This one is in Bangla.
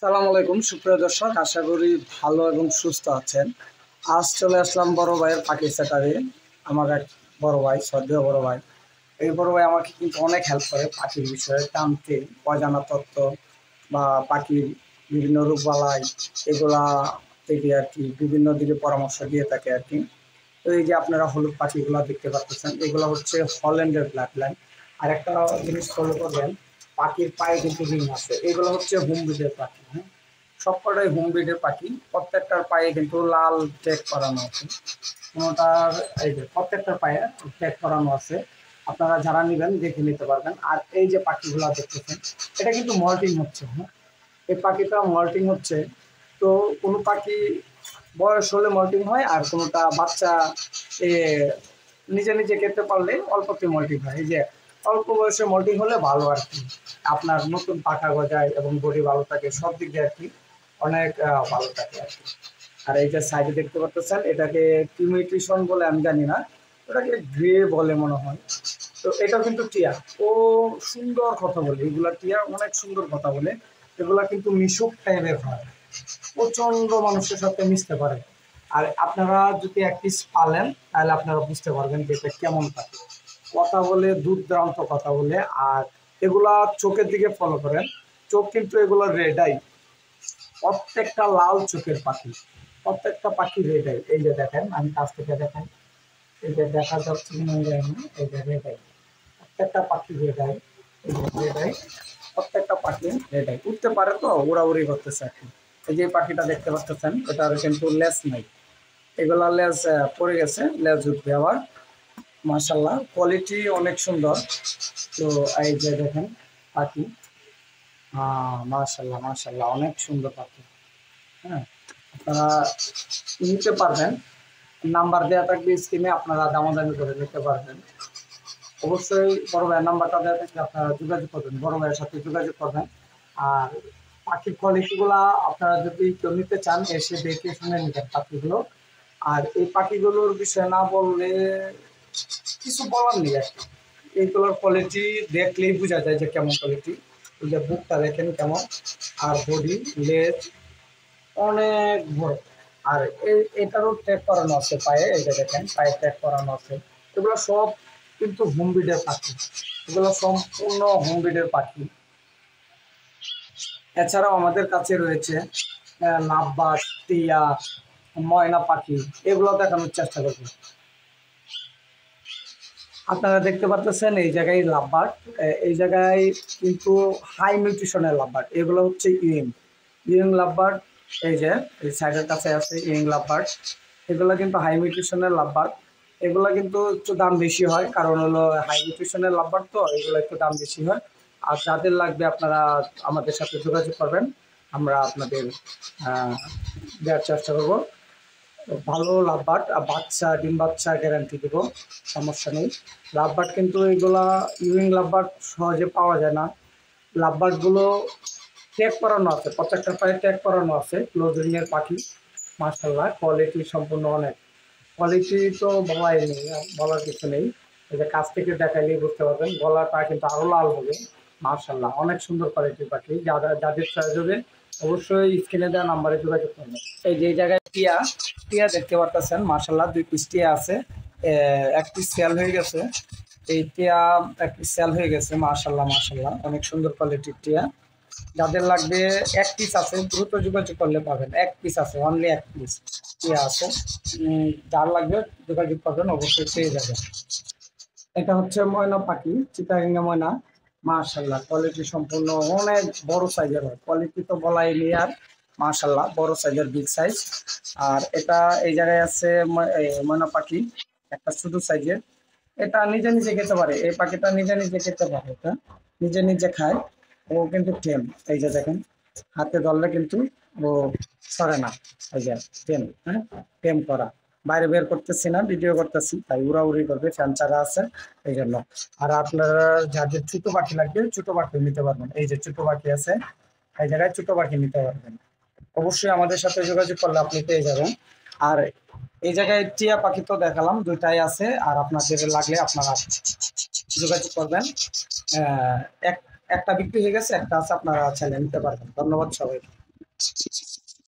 সালাম আলাইকুম সুপ্রিয় দর্শক, আশা করি ভালো এবং সুস্থ আছেন। আজ চলে আসলাম বড় ভাইয়ের পাখি সেটারে। আমার এক বড় ভাই, শ্রদ্ধেয় বড় ভাই। এই বড় ভাই আমাকে কিন্তু অনেক হেল্প করে পাখির বিষয়ে জানতে, অজানা তথ্য বা পাখির বিভিন্ন রোগবালাই এগুলা থেকে আর কি বিভিন্ন দিকে পরামর্শ দিয়ে থাকে আর কি। তো এই যে আপনারা হলুদ পাখিগুলা দেখতে পাচ্ছেন, এগুলো হচ্ছে হল্যান্ডের ব্ল্যাক লাইন। আর একটা জিনিস ফলো করবেন, পাখির পায়ে কিন্তু রিং আছে, এগুলো হচ্ছে হোম ব্রিডের পাখি। হ্যাঁ, সবকটাই হোম ব্রিডের পাখি। প্রত্যেকটার পায়ে কিন্তু লাল ট্যাগ করানো আছে। কোনোটার এই যে প্রত্যেকটার পায়ে ট্যাগ করানো আছে। আপনারা যারা নেবেন দেখে নিতে পারবেন। আর এই যে পাখিগুলো দেখতেছেন, এটা কিন্তু মল্টিং হচ্ছে। হ্যাঁ, এই পাখিটা মল্টিং হচ্ছে। তো কোনো পাখি বয়স হলে মল্টিং হয়, আর কোনোটা বাচ্চা এ নিজে নিজে খেতে পারলে অল্পতে মল্টিং হয়। এই যে অল্প বয়সে মল্টিং হলে ভালো আর কি, আপনার নতুন পাখা গজায় এবং বডি ভালো থাকে, সব দিক দিয়ে আর কি অনেক ভালো থাকে আর কি। আর এই যে সাইডে দেখতে পাচ্ছেন, এটাকে কিউমিউটেশন বলে আমি জানি না, ওটাকে গ্রে বলে মনে হয়। তো এটা কিন্তু টিয়া। ও সুন্দর কথা বলে, এগুলা টিয়া অনেক সুন্দর কথা বলে। এগুলা কিন্তু মিশুক টাইপের হয়, প্রচন্ড মানুষের সাথে মিশতে পারে। আর আপনারা যদি এক পিস পালেন তাহলে আপনারা বুঝতে পারবেন যে এটা কেমন থাকে। কথা বলে দুর্দান্ত কথা বলে। আর এগুলা চোখের দিকে ফলো করেন, চোখ কিন্তু এগুলো রেডাই, প্রত্যেকটা লাল চোখের পাখি, প্রত্যেকটা পাখি রেডাই। এই যে দেখেন, আমি কাছ থেকে দেখেন, এই যে দেখা যাচ্ছে কিনা আমি জানি না, এই যে রেডাই, প্রত্যেকটা পাখি রেডাই, এই যে রেডাই, প্রত্যেকটা পাখি রেডাই। উঠতে পারে তো, উড়াউড়ি করতেছে আর কি। এই যে পাখিটা দেখতে পাচ্ছেন, এটার কিন্তু লেজ নাই, এগুলা লেজ পড়ে গেছে, লেজ উঠবে আবার। মাশাল্লাহ, কোয়ালিটি অনেক সুন্দর। তো এই যে দেখেন পাখি, মাশাল্লাহ মাশাল্লাহ, অনেক সুন্দর পাখি। হ্যাঁ, আপনারা নিতে পারবেন, নাম্বার দেওয়া থাকবে স্ক্রিনে, আপনারা দামাদামি করে নিতে পারবেন। অবশ্যই বড় ভাইয়ের নাম্বারটা দেওয়া থাকলে আপনারা যোগাযোগ করবেন, বড় ভাইয়ের সাথে যোগাযোগ করবেন। আর পাখির কোয়ালিটিগুলা আপনারা যদি কেউ নিতে চান, এসে দেখে শুনে নিবেন পাখিগুলো। আর এই পাখিগুলোর বিষয়ে না বললে কিছু বলার নেই আর কি। এইগুলোর কোয়ালিটি দেখলেই বোঝা যায় যে কেমন কোয়ালিটি। এই যে বুকটা দেখেন কেমন, আর বডি, লেজ অনেক বড়। আর এটারও ট্যাগ করানো আছে পায়ে, এই যে দেখেন পায়ে ট্যাগ করানো আছে। এগুলো সব কিন্তু হোম ব্রিডের পাখি, এগুলো সম্পূর্ণ হোম ব্রিডের পাখি। এছাড়াও আমাদের কাছে রয়েছে লাভবার্ড, টিয়া, ময়না পাখি, এগুলো দেখানোর চেষ্টা করবো। আপনারা দেখতে পাচ্ছেন এই জায়গায় লাভবার্ড, এই জায়গায় কিন্তু হাই নিউট্রিশনের লাভবার্ড, এগুলো হচ্ছে ইউইং, ইউইং লাভবার্ড। এই যে এই সাইডের কাছে আছে ইউইং লাভবার্ড, এগুলো কিন্তু হাই নিউট্রিশনের লাভবার্ড। এগুলো কিন্তু একটু দাম বেশি হয়, কারণ হলো হাই নিউট্রিশনের লাভবার্ড, তো এগুলো একটু দাম বেশি হয়। আর যাদের লাগবে আপনারা আমাদের সাথে যোগাযোগ করবেন, আমরা আপনাদের দেওয়ার চেষ্টা করবো। ভালো লাভবার্ড, বাচ্চা ডিম বাচ্চা গ্যারান্টি দেবো, সমস্যা নেই। লাভবার্ড কিন্তু এগুলা ইউইং লাভবার্ড সহজে পাওয়া যায় না। লাভবার্ডগুলো ট্যাগ করানো আছে, প্রত্যেকটা পায়ে ট্যাগ করানো আছে, ক্লোজিং এর পাখি। মাশাআল্লাহ, কোয়ালিটি সম্পূর্ণ অনেক। কোয়ালিটি তো বলাই নেই, বলার কিছু নেই। এই যে কাছ থেকে দেখাইলেই বুঝতে পারবেন, গলাটা কিন্তু আরো লাল হবে। মাশাআল্লাহ, অনেক সুন্দর কোয়ালিটির পাখি। যাদের চয়েস হবে অবশ্যই স্ক্রিনে দেওয়া নাম্বারে যোগাযোগ করবেন। এই যে জায়গায় টিয়া, টিয়া দেখতে পারতেছেন, মাশাআল্লাহ 2 পিস টিয়া আছে। এক পিস সেল হয়ে গেছে, এই টিয়া এক পিস সেল হয়ে গেছে। মাশাআল্লাহ মাশাআল্লাহ, অনেক সুন্দর কোয়ালিটির টিয়া। যাদের লাগবে এক পিস আছে, দ্রুত যোগাযোগ করলে পাবেন। এক পিস আছে, অনলি এক পিস টিয়া আছে। যার লাগবে যোগাযোগ করবেন, অবশ্যই পেয়ে যাবেন। এটা হচ্ছে ময়না পাখি, চিটাগাঙ্গা ময়না। মাশাআল্লাহ, কোয়ালিটি সম্পূর্ণ অনেক বড় সাইজের হয়, কোয়ালিটি তো বলাই নেই আর। মাশাআল্লাহ, বড় সাইজের, বিগ সাইজ। আর এটা এই জায়গায় আছে ময়না পাখি, একটা ছোট সাইজের। এটা নিজে নিজে খেতে পারে, এই পাখিটা নিজে নিজে খেতে পারে, এটা নিজে নিজে খায়। ও কিন্তু টেম, এই যে দেখেন, হাতে ধরলে কিন্তু ও সরে না। এই যে টেম, হ্যাঁ, টেম করা। বাইরে বের করতেছি না, ভিডিও করতেছি, তাই উড়াউড়ি করবে, ফ্যান চারা আছে এই জন্য। আর আপনারা যাদের ছোট পাখি লাগবে, ছোট পাখি নিতে পারবেন। এই যে ছোট পাখি আছে, এই জায়গায় ছোট পাখি নিতে পারবেন। অবশ্যই আমাদের সাথে যোগাযোগ করলে আপনি পেয়ে যাবেন। আর এই জায়গায় টিয়া পাখি তো দেখালাম, দুইটাই আছে। আর আপনাদের লাগলে আপনারা যোগাযোগ করবেন। আহ, এক একটা বিক্রি হয়ে গেছে, একটা আছে, আপনারা চাইলে নিতে পারবেন। ধন্যবাদ সবাই।